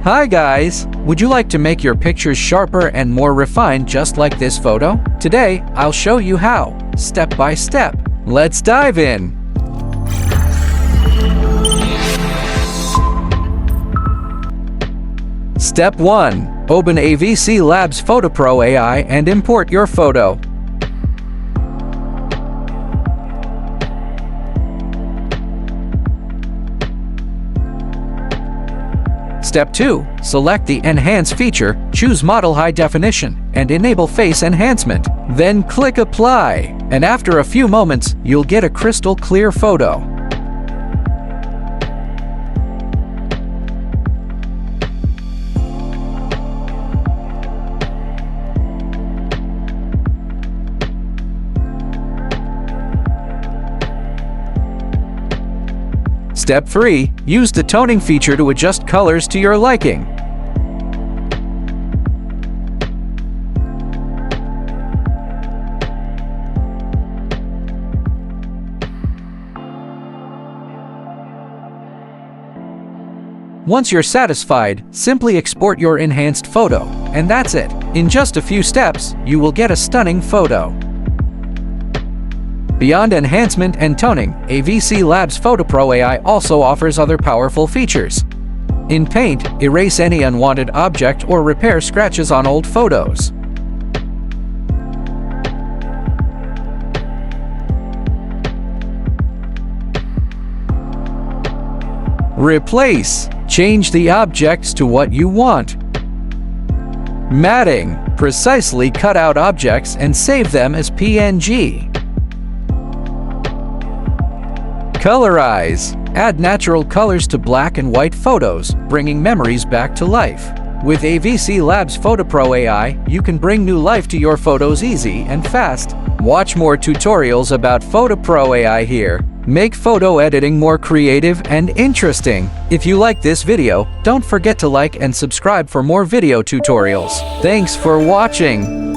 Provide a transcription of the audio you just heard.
Hi guys! Would you like to make your pictures sharper and more refined just like this photo? Today, I'll show you how, step by step. Let's dive in! Step 1. Open AVCLabs PhotoPro AI and import your photo. Step 2. Select the Enhance feature, choose Model High Definition, and enable Face Enhancement. Then click Apply, and after a few moments, you'll get a crystal clear photo. Step 3. Use the toning feature to adjust colors to your liking. Once you're satisfied, simply export your enhanced photo, and that's it. In just a few steps, you will get a stunning photo. Beyond enhancement and toning, AVCLabs PhotoPro AI also offers other powerful features. In Paint, erase any unwanted object or repair scratches on old photos. Replace. Change the objects to what you want. Matting. Precisely cut out objects and save them as PNG. Colorize. Add natural colors to black and white photos, bringing memories back to life. With AVCLabs PhotoPro AI, you can bring new life to your photos easy and fast. Watch more tutorials about PhotoPro AI here. Make photo editing more creative and interesting. If you like this video, don't forget to like and subscribe for more video tutorials. Thanks for watching.